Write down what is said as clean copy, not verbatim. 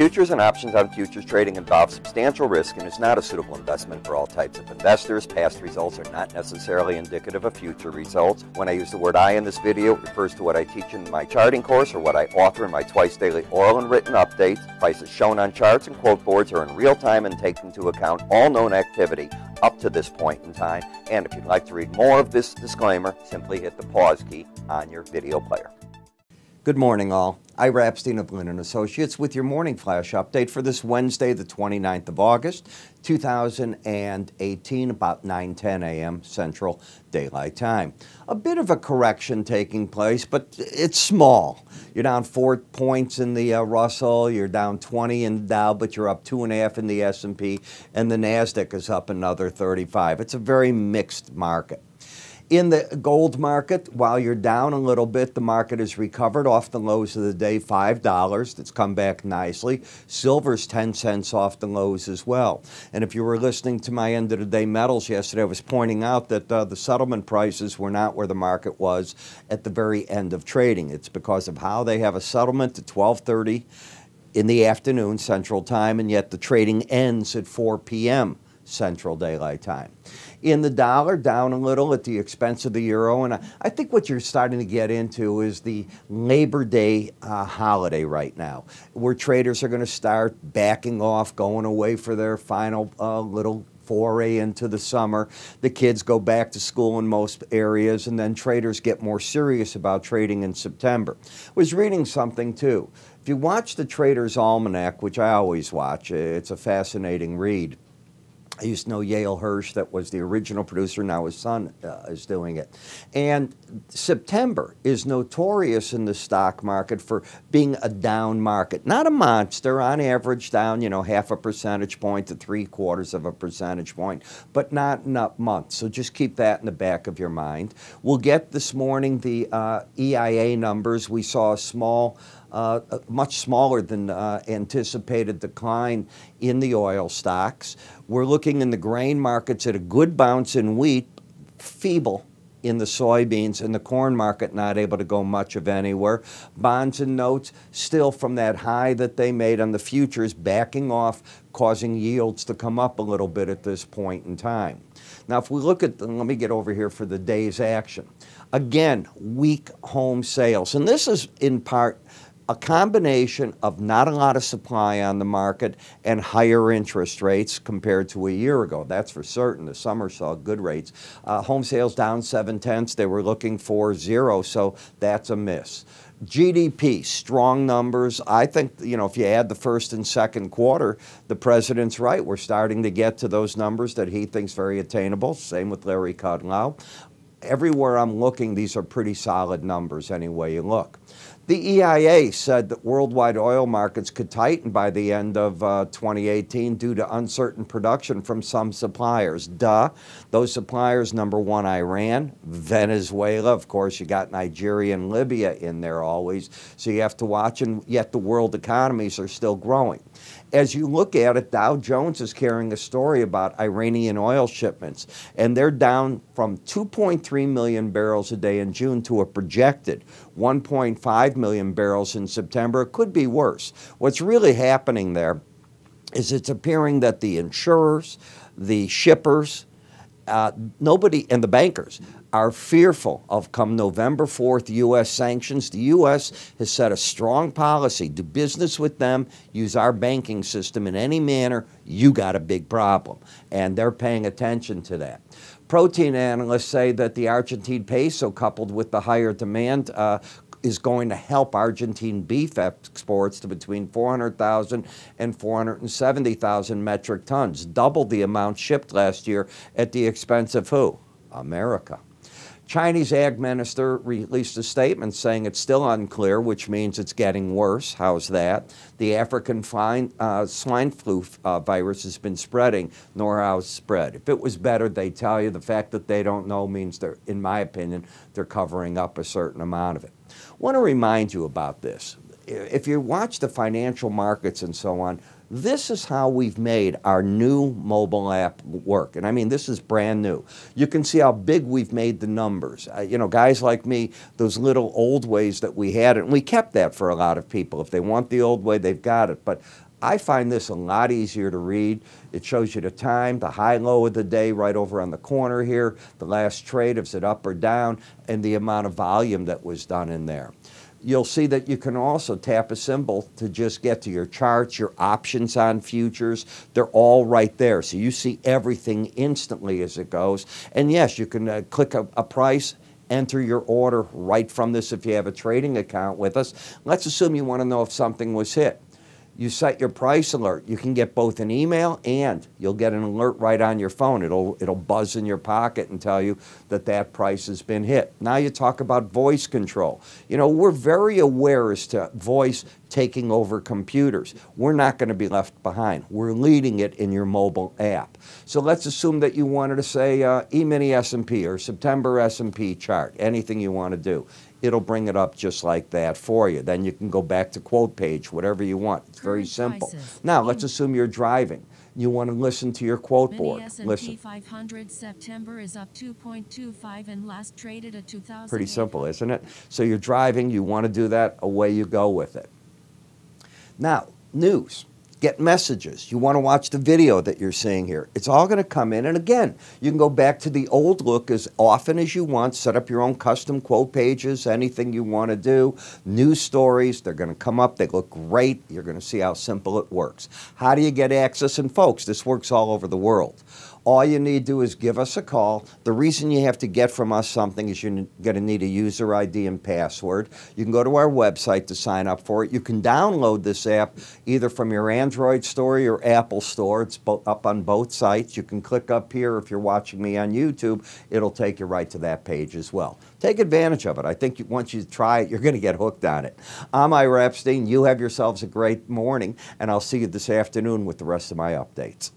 Futures and options on futures trading involve substantial risk and is not a suitable investment for all types of investors. Past results are not necessarily indicative of future results. When I use the word I in this video, it refers to what I teach in my charting course or what I author in my twice daily oral and written updates. Prices shown on charts and quote boards are in real time and take into account all known activity up to this point in time. And if you'd like to read more of this disclaimer, simply hit the pause key on your video player. Good morning, all. Ira Epstein of Linn Associates with your morning flash update for this Wednesday, the 29th of August, 2018, about 9:10 a.m. Central Daylight Time. A bit of a correction taking place, but it's small. You're down 4 points in the Russell, you're down 20 in Dow, but you're up 2.5 in the S&P, and the NASDAQ is up another 35. It's a very mixed market. In the gold market, while you're down a little bit, the market has recovered off the lows of the day, $5. That's come back nicely. Silver's 10 cents off the lows as well. And if you were listening to my end of the day metals yesterday, I was pointing out that the settlement prices were not where the market was at the very end of trading. It's because of how they have a settlement at 12:30 in the afternoon Central Time, and yet the trading ends at 4 p.m. Central Daylight Time. In the dollar, down a little at the expense of the euro, and I think what you're starting to get into is the Labor Day holiday right now, where traders are going to start backing off, going away for their final little foray into the summer. The kids go back to school in most areas, and then traders get more serious about trading in September. I was reading something too. If you watch the Trader's Almanac, which I always watch, it's a fascinating read. I used to know Yale Hirsch, that was the original producer. Now his son is doing it. And September is notorious in the stock market for being a down market. Not a monster, on average down, half a percentage point to 3/4 of a percentage point, but not in a month. So just keep that in the back of your mind. We'll get this morning the EIA numbers. We saw a small much smaller than anticipated decline in the oil stocks. We're looking in the grain markets at a good bounce in wheat, feeble in the soybeans, and the corn market not able to go much of anywhere. Bonds and notes still from that high that they made on the futures backing off, causing yields to come up a little bit at this point in time. Now, if we look at, let me get over here for the day's action. Again, weak home sales, and this is in part a combination of not a lot of supply on the market and higher interest rates compared to a year ago. That's for certain. The summer saw good rates. Home sales down 0.7. They were looking for 0, so that's a miss. GDP, strong numbers. I think, if you add the first and second quarter, the president's right. We're starting to get to those numbers that he thinks very attainable. Same with Larry Kudlow. Everywhere I'm looking, these are pretty solid numbers any way you look. The EIA said that worldwide oil markets could tighten by the end of 2018 due to uncertain production from some suppliers. Duh. Those suppliers, number one, Iran, Venezuela. Of course, you got Nigeria and Libya in there always, so you have to watch, and yet the world economies are still growing. As you look at it, Dow Jones is carrying a story about Iranian oil shipments, and they're down from 2.3 million barrels a day in June to a projected 1.5 million barrels in September. It could be worse. What's really happening there is it's appearing that the insurers, the shippers, nobody, and the bankers are fearful of come November 4th U.S. sanctions. The U.S. has set a strong policy. Do business with them, use our banking system in any manner, you got a big problem. And they're paying attention to that. Protein analysts say that the Argentine peso, coupled with the higher demand, is going to help Argentine beef exports to between 400,000 and 470,000 metric tons, double the amount shipped last year at the expense of who? America. Chinese Ag Minister released a statement saying it's still unclear, which means it's getting worse. How's that? The African swine flu virus has been spreading, nor how it's spread. If it was better, they'd tell you. The fact that they don't know means they're, in my opinion, they're covering up a certain amount of it. I want to remind you about this. If you watch the financial markets and so on, this is how we've made our new mobile app work. And I mean, this is brand new. You can see how big we've made the numbers. Guys like me, those little old ways that we had, and we kept that for a lot of people. If they want the old way, they've got it. But I find this a lot easier to read. It shows you the time, the high low of the day right over on the corner here, the last trade, is it up or down, and the amount of volume that was done in there. You'll see that you can also tap a symbol to just get to your charts, your options on futures. They're all right there. So you see everything instantly as it goes. And yes, you can click a price, enter your order right from this if you have a trading account with us. Let's assume you want to know if something was hit. You set your price alert. You can get both an email and you'll get an alert right on your phone. It'll buzz in your pocket and tell you that that price has been hit. Now you talk about voice control. You know, we're very aware as to voice taking over computers. We're not going to be left behind. We're leading it in your mobile app. So let's assume that you wanted to say E-mini S&P or September S&P chart, anything you want to do. It'll bring it up just like that for you. Then you can go back to quote page, whatever you want. It's very simple. Now, let's assume you're driving. You want to listen to your quote board. S&P 500 September is up 2.25 and last traded at 2,000. Pretty simple, isn't it? So you're driving, you want to do that, away you go with it. Now, news. Get messages. You want to watch the video that you're seeing here. It's all going to come in. And again, you can go back to the old look as often as you want. Set up your own custom quote pages, anything you want to do. News stories, they're going to come up. They look great. You're going to see how simple it works. How do you get access? And folks, this works all over the world. All you need to do is give us a call. The reason you have to get from us something is you're going to need a user ID and password. You can go to our website to sign up for it. You can download this app either from your Android store or your Apple store. It's up on both sites. You can click up here if you're watching me on YouTube. It'll take you right to that page as well. Take advantage of it. I think once you try it, you're going to get hooked on it. I'm Ira Epstein. You have yourselves a great morning, and I'll see you this afternoon with the rest of my updates.